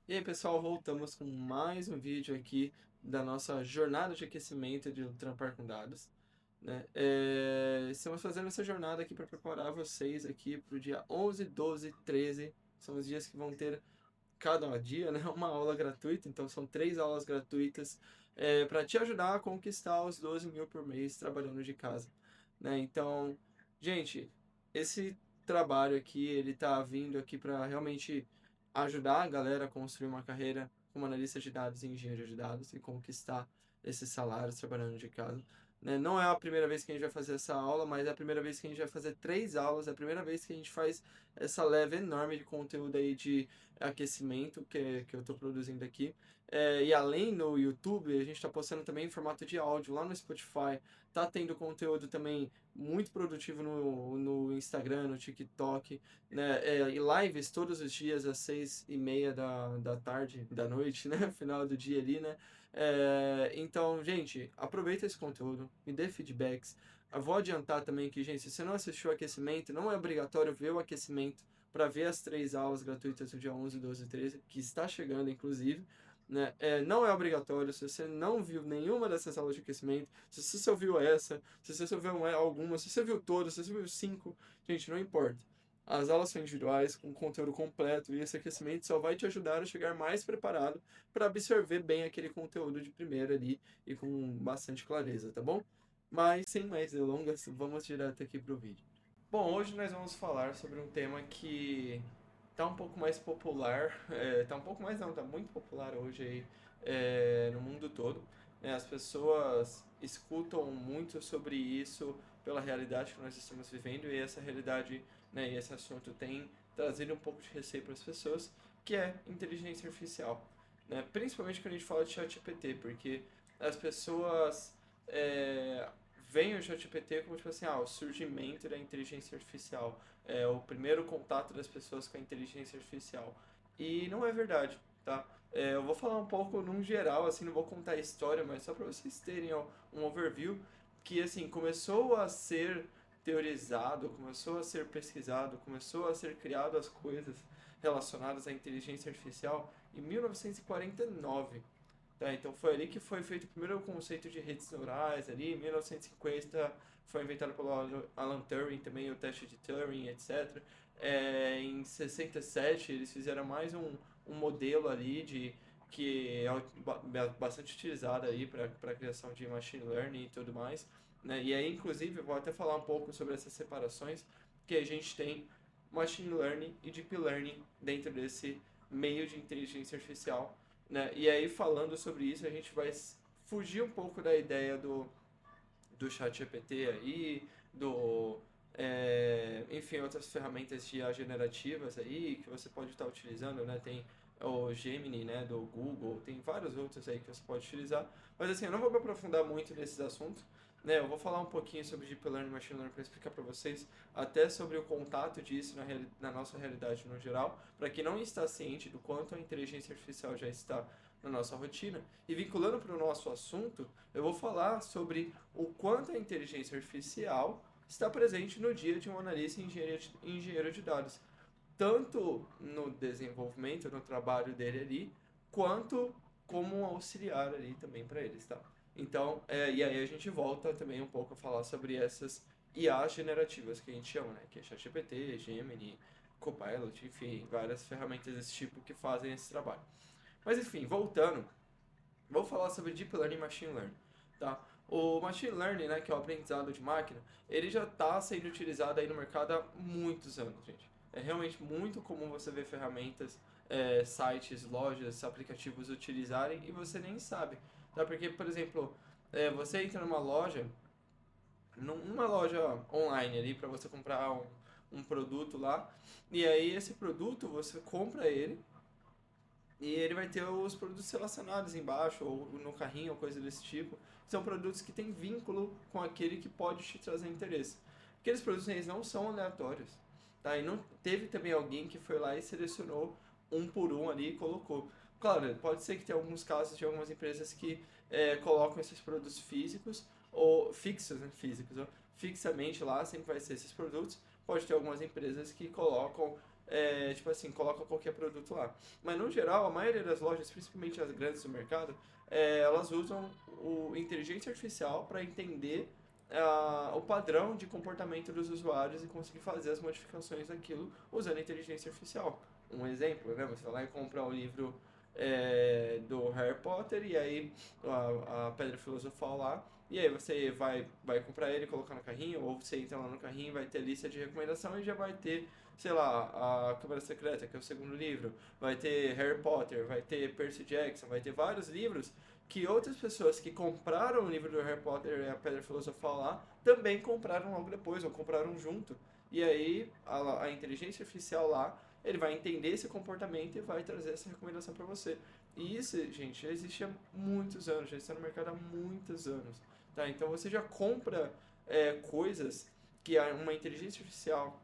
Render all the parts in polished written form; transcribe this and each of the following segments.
E aí, pessoal, voltamos com mais um vídeo aqui da nossa jornada de aquecimento de trampar com dados, né? Estamos fazendo essa jornada aqui para preparar vocês aqui para o dia 11, 12, 13. São os dias que vão ter cada dia, né, uma aula gratuita. Então são 3 aulas gratuitas para te ajudar a conquistar os 12 mil por mês trabalhando de casa, né? Então, gente, esse trabalho aqui, ele tá vindo aqui para realmente ajudar a galera a construir uma carreira como analista de dados e engenheiro de dados e conquistar esses salários trabalhando de casa, né? Não é a primeira vez que a gente vai fazer essa aula, mas é a primeira vez que a gente vai fazer 3 aulas, é a primeira vez que a gente faz essa leva enorme de conteúdo aí de aquecimento que eu estou produzindo aqui. E além no YouTube, a gente está postando também em formato de áudio lá no Spotify. Tá tendo conteúdo também muito produtivo no Instagram, no TikTok, né? E lives todos os dias às 6h30 da tarde, da noite, né? Final do dia ali, né? Então, gente, aproveita esse conteúdo, me dê feedbacks. Eu vou adiantar também que, gente, se você não assistiu o aquecimento, não é obrigatório ver o aquecimento para ver as 3 aulas gratuitas do dia 11, 12 e 13, que está chegando, inclusive. Né? Não é obrigatório, se você não viu nenhuma dessas aulas de aquecimento, se você só viu essa, se você só viu alguma, se você viu todas, se você viu 5, gente, não importa. As aulas são individuais, com conteúdo completo, e esse aquecimento só vai te ajudar a chegar mais preparado para absorver bem aquele conteúdo de primeira ali e com bastante clareza, tá bom? Mas sem mais delongas, vamos direto aqui pro vídeo. Bom, hoje nós vamos falar sobre um tema que tá um pouco mais popular, tá um pouco mais não, tá muito popular hoje aí no mundo todo, né? As pessoas escutam muito sobre isso pela realidade que nós estamos vivendo e essa realidade, né, e esse assunto tem trazido um pouco de receio para as pessoas, que é inteligência artificial, né? Principalmente quando a gente fala de ChatGPT, porque as pessoas veem o ChatGPT como tipo assim, o surgimento da inteligência artificial, o primeiro contato das pessoas com a inteligência artificial. E não é verdade, tá? Eu vou falar um pouco num geral, assim, não vou contar a história, mas só para vocês terem um overview, que assim, começou a ser teorizado, começou a ser pesquisado, começou a ser criado as coisas relacionadas à inteligência artificial em 1949. Tá, então foi ali que foi feito o primeiro conceito de redes neurais, ali em 1950 foi inventado pelo Alan Turing também, o teste de Turing, etc. Em 67 eles fizeram mais um modelo ali que é bastante utilizado aí para a criação de machine learning e tudo mais, né? E aí, inclusive, eu vou até falar um pouco sobre essas separações que a gente tem machine learning e deep learning dentro desse meio de inteligência artificial, né? E aí, falando sobre isso, a gente vai fugir um pouco da ideia do chat GPT aí, enfim, outras ferramentas de IA generativas aí que você pode estar utilizando, né? Tem o Gemini, né, do Google, tem vários outros aí que você pode utilizar. Mas assim, eu não vou me aprofundar muito nesses assuntos, né? Eu vou falar um pouquinho sobre Deep Learning e Machine Learning para explicar para vocês até sobre o contato disso na nossa realidade no geral, para quem não está ciente do quanto a inteligência artificial já está na nossa rotina. E vinculando para o nosso assunto, eu vou falar sobre o quanto a inteligência artificial está presente no dia de um analista e engenheiro de dados, tanto no desenvolvimento, no trabalho dele ali, quanto como um auxiliar ali também para eles, tá? Então, e aí a gente volta também um pouco a falar sobre essas IAs generativas que a gente chama, né? Que é ChatGPT, Gemini, Copilot, enfim, várias ferramentas desse tipo que fazem esse trabalho. Mas enfim, voltando, vou falar sobre Deep Learning e Machine Learning, tá? O Machine Learning, né, que é o aprendizado de máquina, ele já está sendo utilizado aí no mercado há muitos anos, gente. É realmente muito comum você ver ferramentas, sites, lojas, aplicativos utilizarem e você nem sabe, tá? Porque, por exemplo, você entra numa loja online ali para você comprar um produto lá, e aí esse produto você compra ele e ele vai ter os produtos relacionados embaixo, ou no carrinho, ou coisa desse tipo. São produtos que têm vínculo com aquele que pode te trazer interesse. Aqueles produtos eles não são aleatórios. Tá? E não teve também alguém que foi lá e selecionou um por um ali e colocou. Claro, pode ser que tenha alguns casos de algumas empresas que colocam esses produtos físicos, ou fixos, né? Físicos, ó, fixamente lá, sempre vai ser esses produtos. Pode ter algumas empresas que colocam tipo assim, coloca qualquer produto lá. Mas no geral, a maioria das lojas, principalmente as grandes do mercado, elas usam o inteligência artificial para entender o padrão de comportamento dos usuários e conseguir fazer as modificações daquilo usando a inteligência artificial. Um exemplo, né? Você vai lá e compra um livro do Harry Potter e aí a Pedra Filosofal lá, e aí você vai comprar ele, colocar no carrinho, ou você entra lá no carrinho, vai ter lista de recomendação e já vai ter, sei lá, a Câmara Secreta, que é o segundo livro, vai ter Harry Potter, vai ter Percy Jackson, vai ter vários livros que outras pessoas que compraram o livro do Harry Potter e a Pedra Filosofal lá, também compraram logo depois, ou compraram junto. E aí a inteligência artificial lá, ele vai entender esse comportamento e vai trazer essa recomendação para você. E isso, gente, já existe há muitos anos, já está no mercado há muitos anos. Tá? Então você já compra coisas que uma inteligência artificial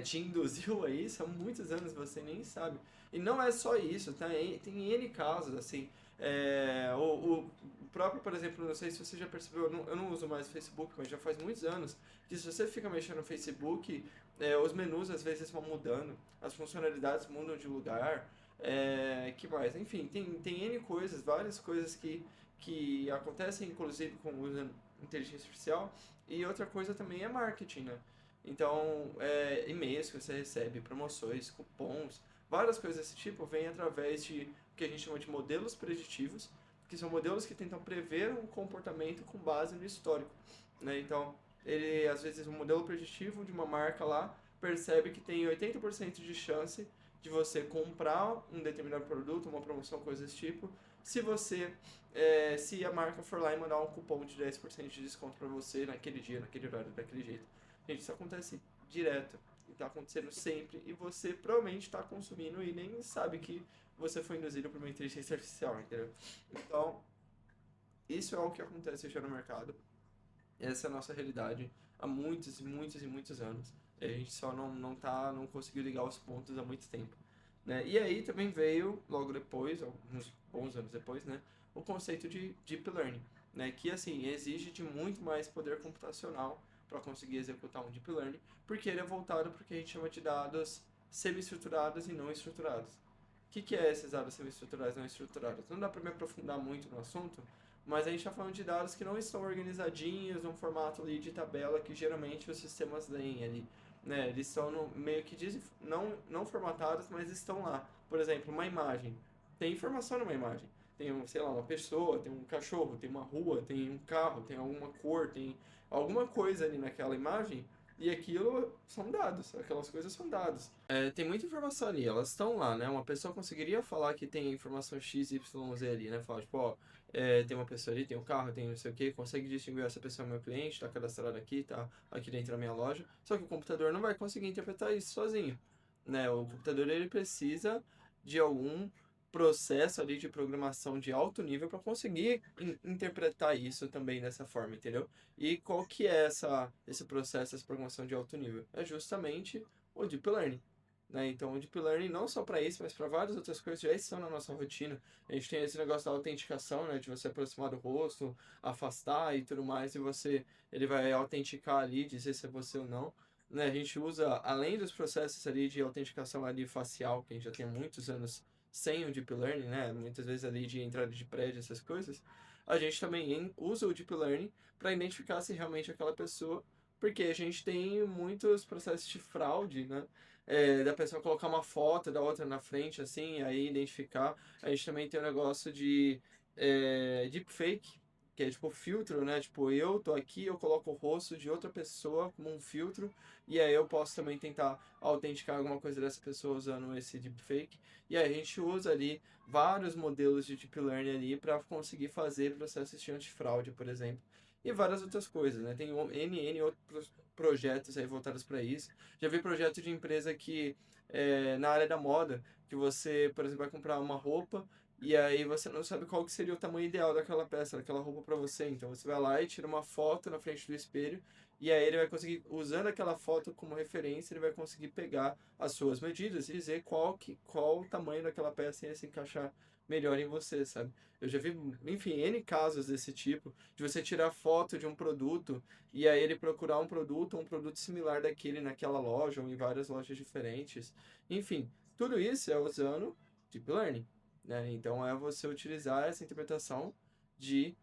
te induziu a isso há muitos anos, você nem sabe. E não é só isso, tá? Tem N casos, assim. O próprio, por exemplo, não sei se você já percebeu, eu não uso mais o Facebook, mas já faz muitos anos, que se você fica mexendo no Facebook, os menus às vezes vão mudando, as funcionalidades mudam de lugar, que mais? Enfim, tem N coisas, várias coisas que acontecem, inclusive, com o uso da inteligência artificial. E outra coisa também é marketing, né? Então, e-mails que você recebe, promoções, cupons, várias coisas desse tipo vêm através de o que a gente chama de modelos preditivos, que são modelos que tentam prever um comportamento com base no histórico, né? Então, ele, às vezes, um modelo preditivo de uma marca lá percebe que tem 80% de chance de você comprar um determinado produto, uma promoção, coisa desse tipo, se se a marca for lá e mandar um cupom de 10% de desconto para você naquele dia, naquele horário, daquele jeito. Gente, isso acontece direto. E tá acontecendo sempre. E você provavelmente está consumindo e nem sabe que você foi induzido por uma inteligência artificial, entendeu? Então, isso é o que acontece já no mercado. Essa é a nossa realidade há muitos e muitos e muitos anos. E a gente só não conseguiu ligar os pontos há muito tempo. Né? E aí também veio, logo depois, alguns bons anos depois, né, o conceito de Deep Learning, né, que assim, exige de muito mais poder computacional para conseguir executar um Deep Learning, porque ele é voltado para o que a gente chama de dados semi-estruturados e não estruturados. O que é esses dados semi-estruturados e não estruturados? Não dá para me aprofundar muito no assunto, mas a gente está falando de dados que não estão organizadinhos num formato ali de tabela que geralmente os sistemas leem ali. Né? Eles estão meio que não formatados, mas estão lá. Por exemplo, uma imagem. Tem informação numa imagem. Tem, sei lá, uma pessoa, tem um cachorro, tem uma rua, tem um carro, tem alguma cor, tem alguma coisa ali naquela imagem. E aquilo são dados, aquelas coisas são dados. Tem muita informação ali, elas estão lá, né? Uma pessoa conseguiria falar que tem informação X, Y, Z ali, né? Falar, tipo, ó, tem uma pessoa ali, tem um carro, tem não sei o que, consegue distinguir essa pessoa é meu cliente, tá cadastrado aqui, tá aqui dentro da minha loja. Só que o computador não vai conseguir interpretar isso sozinho, né? O computador ele precisa de algum processo ali de programação de alto nível para conseguir interpretar isso também dessa forma, entendeu? E qual que é esse processo, essa programação de alto nível? É justamente o Deep Learning. Né? Então, o Deep Learning não só para isso, mas para várias outras coisas já estão na nossa rotina. A gente tem esse negócio da autenticação, né? De você aproximar do rosto, afastar e tudo mais, e ele vai autenticar ali, dizer se é você ou não. Né? A gente usa, além dos processos ali de autenticação ali facial, que a gente já tem há muitos anos sem o Deep Learning, né? Muitas vezes ali de entrada de prédio, essas coisas, a gente também usa o Deep Learning para identificar se realmente é aquela pessoa, porque a gente tem muitos processos de fraude, né? Da pessoa colocar uma foto da outra na frente, assim, aí identificar. A gente também tem o negócio de deepfake, que é tipo filtro, né? Tipo, eu tô aqui, eu coloco o rosto de outra pessoa como um filtro, e aí eu posso também tentar autenticar alguma coisa dessa pessoa usando esse deepfake. E aí a gente usa ali vários modelos de deep learning ali para conseguir fazer processos de antifraude, por exemplo. E várias outras coisas, né? Tem N outros projetos aí voltados para isso. Já vi projeto de empresa que na área da moda, que você, por exemplo, vai comprar uma roupa e aí você não sabe qual que seria o tamanho ideal daquela peça, daquela roupa para você. Então você vai lá e tira uma foto na frente do espelho e aí ele vai conseguir, usando aquela foto como referência, ele vai conseguir pegar as suas medidas e dizer qual o tamanho daquela peça ia se encaixar melhor em você, sabe? Eu já vi, enfim, N casos desse tipo, de você tirar foto de um produto e aí ele procurar um produto similar daquele naquela loja ou em várias lojas diferentes. Enfim, tudo isso é usando Deep Learning, né? Então é você utilizar essa interpretação de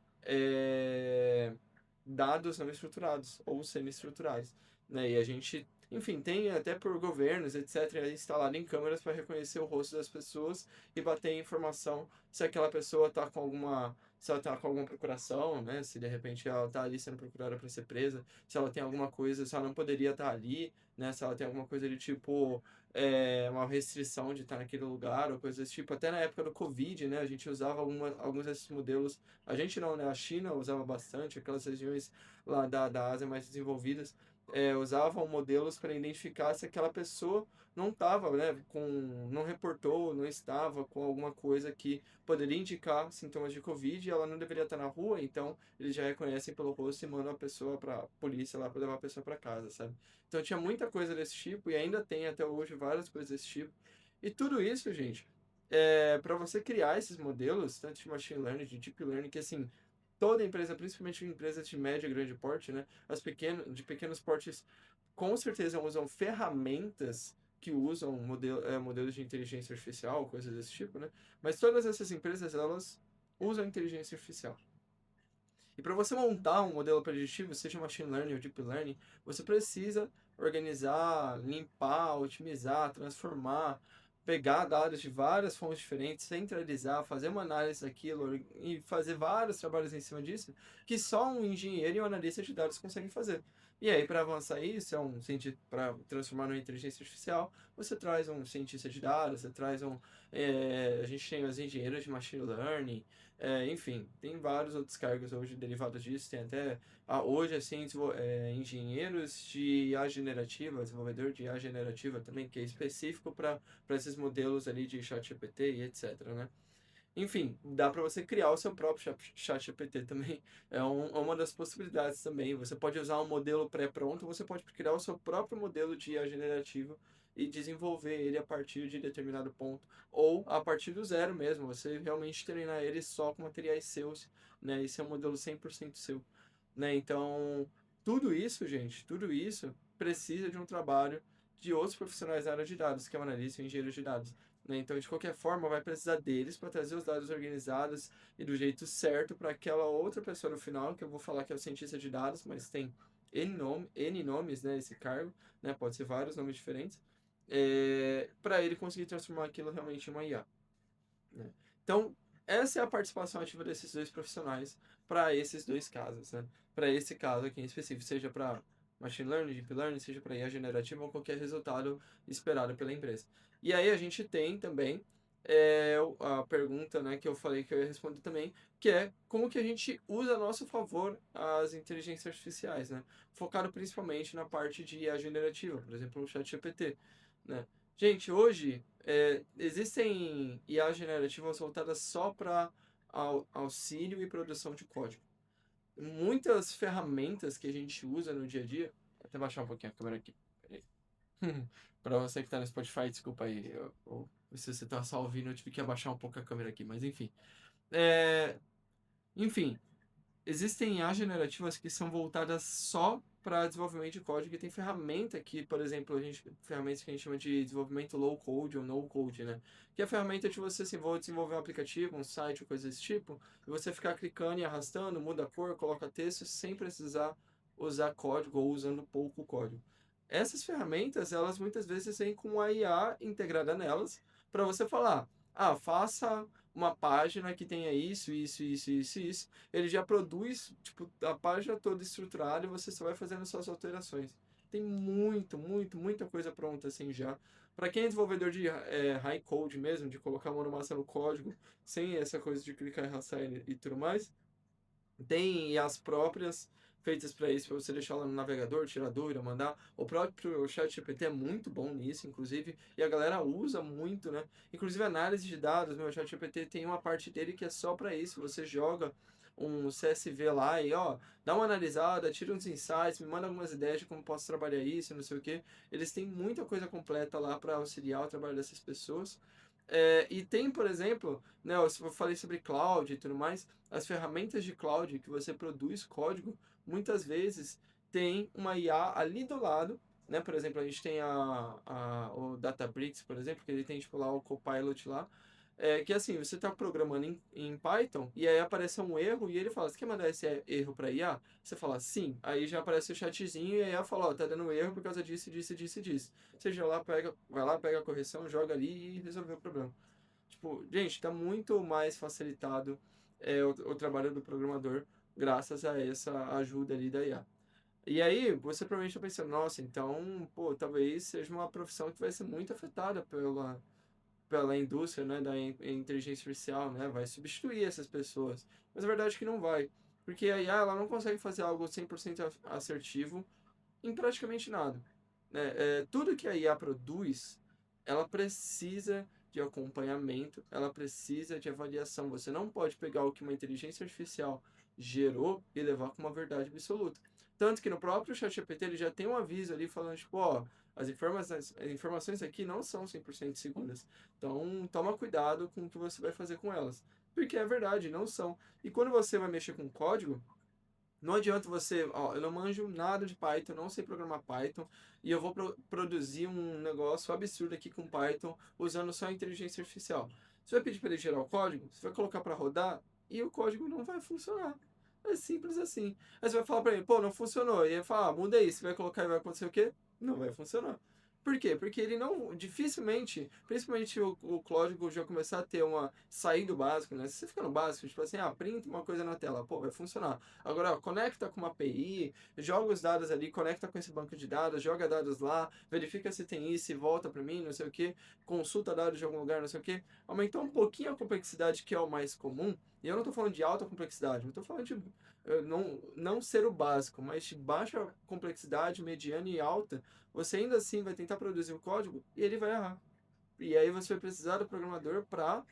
dados não estruturados ou semi-estruturados, né? E a gente, enfim, tem até por governos, etc., instalado em câmeras para reconhecer o rosto das pessoas e bater informação se aquela pessoa está com alguma, se ela está com alguma procuração, né? Se de repente ela está ali sendo procurada para ser presa, se ela tem alguma coisa, se ela não poderia estar ali, né? Se ela tem alguma coisa de tipo uma restrição de estar naquele lugar ou coisas desse tipo. Até na época do Covid, né? A gente usava alguns desses modelos. A gente não, né? A China usava bastante, aquelas regiões lá da Ásia mais desenvolvidas, usavam modelos para identificar se aquela pessoa não estava, né, não reportou, não estava com alguma coisa que poderia indicar sintomas de Covid e ela não deveria estar na rua, então eles já reconhecem pelo rosto e mandam a pessoa para a polícia lá para levar a pessoa para casa, sabe? Então tinha muita coisa desse tipo e ainda tem até hoje várias coisas desse tipo. E tudo isso, gente, para você criar esses modelos, tanto de machine learning, de deep learning, que assim, toda empresa, principalmente empresas de médio e grande porte, né, de pequenos portes, com certeza usam ferramentas que usam modelos de inteligência artificial, coisas desse tipo, né? Mas todas essas empresas, elas usam inteligência artificial. E para você montar um modelo preditivo, seja machine learning ou deep learning, você precisa organizar, limpar, otimizar, transformar, pegar dados de várias fontes diferentes, centralizar, fazer uma análise daquilo e fazer vários trabalhos em cima disso, que só um engenheiro e um analista de dados conseguem fazer. E aí, para avançar isso, para transformar numa inteligência artificial, você traz um cientista de dados, você traz a gente tem os engenheiros de machine learning, enfim, tem vários outros cargos hoje derivados disso. Tem até, hoje, assim, engenheiros de IA generativa, desenvolvedor de IA generativa também, que é específico para esses modelos ali de ChatGPT e etc, né? Enfim, dá para você criar o seu próprio ChatGPT também. É uma das possibilidades também. Você pode usar um modelo pré-pronto, você pode criar o seu próprio modelo de IA generativa e desenvolver ele a partir de determinado ponto. Ou a partir do zero mesmo, você realmente treinar ele só com materiais seus, né? Esse é um modelo 100% seu, né? Então, tudo isso, gente, tudo isso precisa de um trabalho de outros profissionais da área de dados, que é o analista e o engenheiro de dados, né? Então, de qualquer forma, vai precisar deles para trazer os dados organizados e do jeito certo para aquela outra pessoa no final, que eu vou falar que é o cientista de dados, mas tem N nomes, né, esse cargo, né? Pode ser vários nomes diferentes, para ele conseguir transformar aquilo realmente em uma IA, né? Então, essa é a participação ativa desses dois profissionais para esses dois casos, né? Para esse caso aqui em específico, seja para machine learning, deep learning, seja para IA generativa ou qualquer resultado esperado pela empresa. E aí a gente tem também a pergunta, né, que eu falei que eu ia responder também, que é como que a gente usa a nosso favor as inteligências artificiais, né? Focado principalmente na parte de IA generativa, por exemplo, o ChatGPT, né? Gente, hoje existem IA generativas voltadas só para auxílio e produção de código. Muitas ferramentas que a gente usa no dia a dia. Vou até baixar um pouquinho a câmera aqui. Para você que está no Spotify, desculpa aí. Se você está só ouvindo, eu tive que abaixar um pouco a câmera aqui, mas enfim. É, enfim, existem IA generativas que são voltadas só para desenvolvimento de código e tem ferramenta que, por exemplo, ferramentas que a gente chama de desenvolvimento low code ou no code, né? Que é a ferramenta de você, assim, vou desenvolver um aplicativo, um site ou coisa desse tipo, e você ficar clicando e arrastando, muda a cor, coloca texto, sem precisar usar código ou usando pouco código. Essas ferramentas, elas muitas vezes vêm com a IA integrada nelas, para você falar, faça uma página que tenha isso. Ele já produz, tipo, a página toda estruturada e você só vai fazendo suas alterações. Tem muita coisa pronta assim já. Para quem é desenvolvedor de high code mesmo, de colocar a mão na massa no código, sem essa coisa de clicar e arrastar e tudo mais, tem as próprias feitas para isso, para você deixar lá no navegador, tirar dúvida, mandar. O próprio ChatGPT é muito bom nisso, inclusive, e a galera usa muito, né? Inclusive, análise de dados, meu ChatGPT tem uma parte dele que é só para isso. Você joga um CSV lá e, ó, dá uma analisada, tira uns insights, me manda algumas ideias de como posso trabalhar isso, não sei o quê. Eles têm muita coisa completa lá para auxiliar o trabalho dessas pessoas. E tem, por exemplo, né, eu falei sobre cloud e tudo mais, as ferramentas de cloud que você produz código, muitas vezes tem uma IA ali do lado, né? Por exemplo, a gente tem o Databricks, por exemplo, que ele tem tipo lá o Copilot lá, que assim, você está programando em Python e aí aparece um erro e ele fala, você quer mandar esse erro para IA? Você fala sim, aí já aparece o chatzinho e a IA fala, ó, tá dando erro por causa disso, disso, disso e disso. Você já lá pega, vai lá, pega a correção, joga ali e resolveu o problema. Tipo, gente, tá muito mais facilitado o trabalho do programador graças a essa ajuda ali da IA. E aí, você provavelmente está pensando, nossa, então, pô, talvez seja uma profissão que vai ser muito afetada pela indústria, né, da inteligência artificial, né, vai substituir essas pessoas. Mas a verdade é que não vai, porque a IA, ela não consegue fazer algo 100% assertivo em praticamente nada, né? Tudo que a IA produz, ela precisa de acompanhamento, ela precisa de avaliação. Você não pode pegar o que uma inteligência artificial gerou e levar como uma verdade absoluta. Tanto que no próprio ChatGPT ele já tem um aviso ali falando, tipo, ó, as informações aqui não são 100% seguras. Então, toma cuidado com o que você vai fazer com elas. Porque é verdade, não são. E quando você vai mexer com código, não adianta você, ó, eu não manjo nada de Python, não sei programar Python, e eu vou produzir um negócio absurdo aqui com Python usando só a inteligência artificial. Você vai pedir para ele gerar o código, você vai colocar para rodar e o código não vai funcionar. É simples assim. Aí você vai falar para ele, pô, não funcionou. E ele fala, ah, muda isso, você vai colocar e vai acontecer o quê? Não vai funcionar. Por quê? Porque ele não, dificilmente, principalmente o código já começar a ter uma sair do básico, né? Se você fica no básico, tipo assim, printa uma coisa na tela, pô, vai funcionar. Agora, ó, conecta com uma API, joga os dados ali, conecta com esse banco de dados, joga dados lá, verifica se tem isso e volta para mim, não sei o que, consulta dados de algum lugar, não sei o que. Aumentou um pouquinho a complexidade, que é o mais comum, e eu não estou falando de alta complexidade, eu estou falando de não ser o básico, mas de baixa complexidade, mediana e alta, você ainda assim vai tentar produzir o código e ele vai errar. E aí você vai precisar do programador para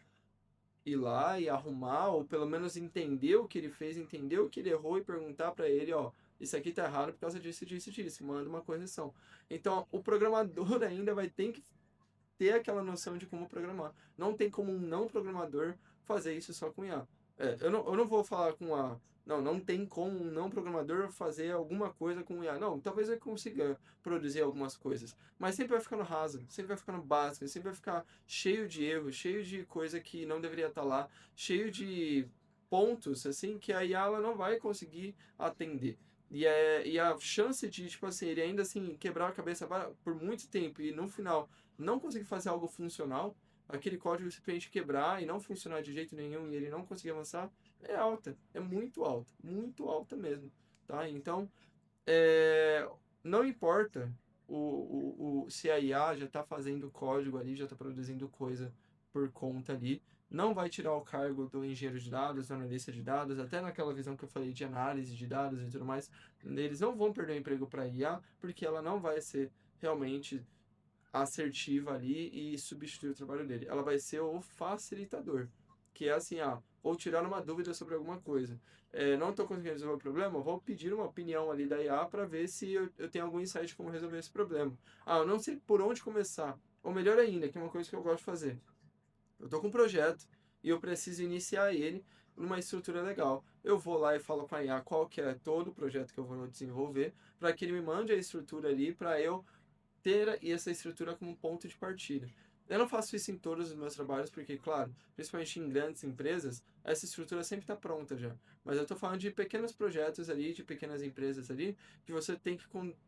ir lá e arrumar, ou pelo menos entender o que ele fez, entender o que ele errou e perguntar para ele, ó, isso aqui tá errado por causa disso, disso, disso, manda uma correção. Então, o programador ainda vai ter que ter aquela noção de como programar. Não tem como um não programador fazer isso só com IA. Eu não vou falar com a. Não tem como um não programador fazer alguma coisa com IA. Não, talvez ele consiga produzir algumas coisas. Mas sempre vai ficando raso, sempre vai ficando básico, sempre vai ficar cheio de erros, cheio de coisa que não deveria estar lá, cheio de pontos, assim, que a IA ela não vai conseguir atender. E a chance de, tipo assim, ele ainda assim quebrar a cabeça por muito tempo e no final não conseguir fazer algo funcional, aquele código simplesmente quebrar e não funcionar de jeito nenhum e ele não conseguir avançar, é alta, é muito alta mesmo, tá? Então, é, não importa se a IA já está fazendo código ali, já está produzindo coisa por conta ali, não vai tirar o cargo do engenheiro de dados, do analista de dados, até naquela visão que eu falei de análise de dados e tudo mais, eles não vão perder o emprego para a IA, porque ela não vai ser realmente assertiva ali e substituir o trabalho dele. Ela vai ser o facilitador, que é assim, vou tirar uma dúvida sobre alguma coisa. Não estou conseguindo resolver o problema, vou pedir uma opinião ali da IA para ver se eu tenho algum insight de como resolver esse problema. Eu não sei por onde começar. Ou melhor ainda, que é uma coisa que eu gosto de fazer. Eu estou com um projeto e eu preciso iniciar ele numa estrutura legal. Eu vou lá e falo com a IA qual que é todo o projeto que eu vou desenvolver, para que ele me mande a estrutura ali para eu ter essa estrutura como ponto de partida. Eu não faço isso em todos os meus trabalhos, porque, claro, principalmente em grandes empresas, essa estrutura sempre está pronta já. Mas eu estou falando de pequenos projetos ali, de pequenas empresas ali, que você tem que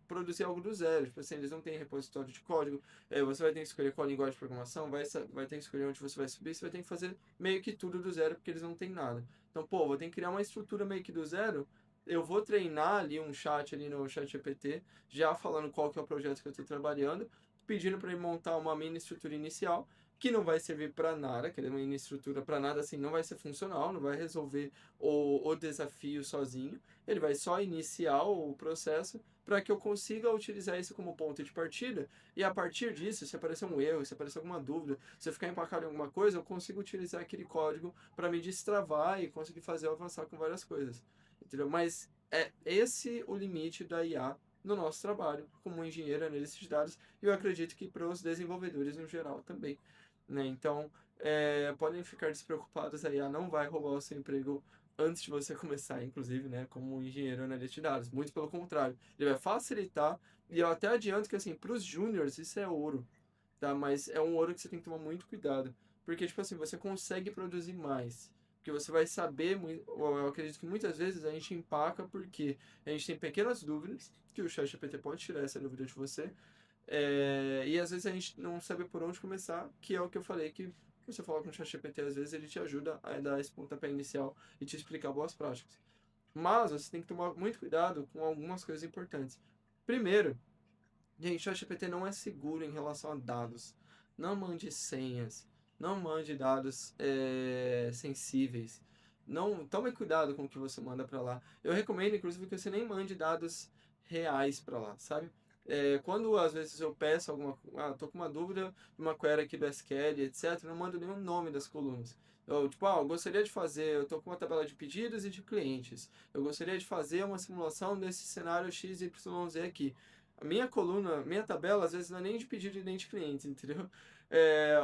produzir algo do zero. Tipo assim, eles não têm repositório de código, você vai ter que escolher qual linguagem de programação, vai ter que escolher onde você vai subir, você vai ter que fazer meio que tudo do zero, porque eles não têm nada. Então, pô, vou ter que criar uma estrutura meio que do zero. Eu vou treinar ali um chat ali no chat GPT, já falando qual que é o projeto que eu estou trabalhando, pedindo para ele montar uma mini estrutura inicial, que não vai servir para nada, que ele é uma infraestrutura para nada, assim, não vai ser funcional, não vai resolver o desafio sozinho, ele vai só iniciar o processo para que eu consiga utilizar isso como ponto de partida, e a partir disso, se aparecer um erro, se aparecer alguma dúvida, se eu ficar empacado em alguma coisa, eu consigo utilizar aquele código para me destravar e conseguir fazer eu avançar com várias coisas, entendeu? Mas é esse o limite da IA no nosso trabalho como engenheiro analista de dados, e eu acredito que para os desenvolvedores no geral também, né? Então, podem ficar despreocupados, a IA não vai roubar o seu emprego antes de você começar, inclusive, né, como engenheiro analista de dados. Muito pelo contrário, ele vai facilitar, e eu até adianto que, assim, para os júniors isso é ouro, tá? Mas é um ouro que você tem que tomar muito cuidado, porque, tipo assim, você consegue produzir mais, porque você vai saber, eu acredito que muitas vezes a gente empaca porque a gente tem pequenas dúvidas, que o ChatGPT pode tirar essa dúvida de você, e às vezes a gente não sabe por onde começar, que é o que eu falei, que você fala com o ChatGPT, às vezes ele te ajuda a dar esse pontapé inicial e te explicar boas práticas. Mas você tem que tomar muito cuidado com algumas coisas importantes. Primeiro, gente, o ChatGPT não é seguro em relação a dados. Não mande senhas, não mande dados sensíveis. Não, tome cuidado com o que você manda para lá. Eu recomendo, inclusive, que você nem mande dados reais para lá, sabe? Quando às vezes eu peço tô com uma dúvida, uma query aqui do SQL, etc, eu não mando nenhum nome das colunas. Eu, tipo, eu gostaria de fazer, eu tô com uma tabela de pedidos e de clientes. Eu gostaria de fazer uma simulação desse cenário XYZ aqui. A minha coluna, minha tabela, às vezes não é nem de pedido e nem de cliente, entendeu?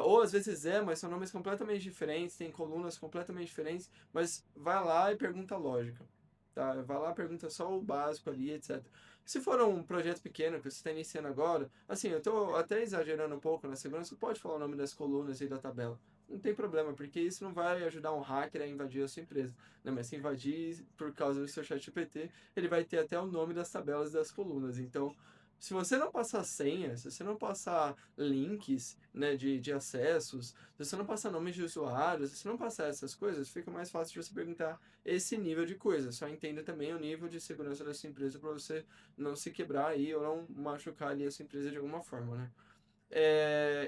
Ou às vezes mas são nomes completamente diferentes, tem colunas completamente diferentes, mas vai lá e pergunta a lógica, tá? Vai lá, pergunta só o básico ali, etc. Se for um projeto pequeno que você está iniciando agora, assim, eu estou até exagerando um pouco na segurança, você pode falar o nome das colunas e da tabela. Não tem problema, porque isso não vai ajudar um hacker a invadir a sua empresa, né? Mas se invadir por causa do seu chat GPT, ele vai ter até o nome das tabelas das colunas. Então, se você não passar senha, se você não passar links, né, de acessos, se você não passar nomes de usuários, se você não passar essas coisas, fica mais fácil de você perguntar esse nível de coisa. Só entenda também o nível de segurança da sua empresa para você não se quebrar aí ou não machucar ali a sua empresa de alguma forma, né?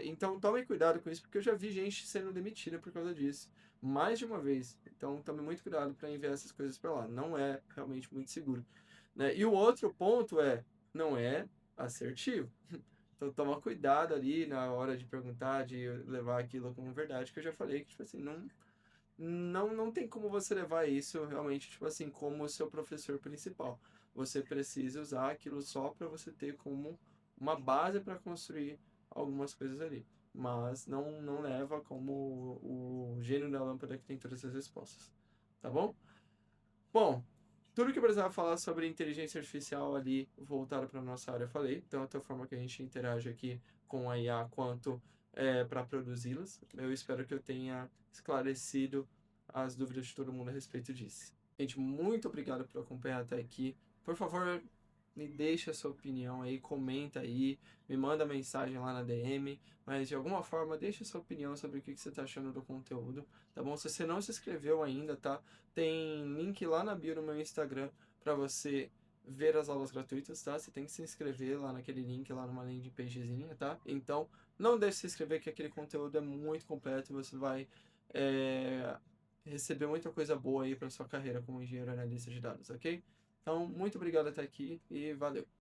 Então tome cuidado com isso, porque eu já vi gente sendo demitida por causa disso, mais de uma vez. Então tome muito cuidado para enviar essas coisas para lá. Não é realmente muito seguro, né? E o outro ponto não é assertivo. Então toma cuidado ali na hora de perguntar, de levar aquilo como verdade, que eu já falei que, tipo assim, não tem como você levar isso realmente, tipo assim, como o seu professor principal. Você precisa usar aquilo só para você ter como uma base para construir algumas coisas ali. Mas não leva como o gênio da lâmpada que tem todas as respostas. Tá bom? Bom, tudo que eu precisava falar sobre inteligência artificial ali voltado para nossa área eu falei. Tanto a forma que a gente interage aqui com a IA quanto para produzi-las. Eu espero que eu tenha esclarecido as dúvidas de todo mundo a respeito disso. Gente, muito obrigado por acompanhar até aqui. Por favor, me deixa a sua opinião aí, comenta aí, me manda mensagem lá na DM, mas de alguma forma deixa a sua opinião sobre o que você está achando do conteúdo, tá bom? Se você não se inscreveu ainda, tá? Tem link lá na bio no meu Instagram para você ver as aulas gratuitas, tá? Você tem que se inscrever lá naquele link, lá numa landing pagezinha, tá? Então, não deixe de se inscrever que aquele conteúdo é muito completo e você vai receber muita coisa boa aí para sua carreira como engenheiro analista de dados, ok? Então, muito obrigado até aqui e valeu!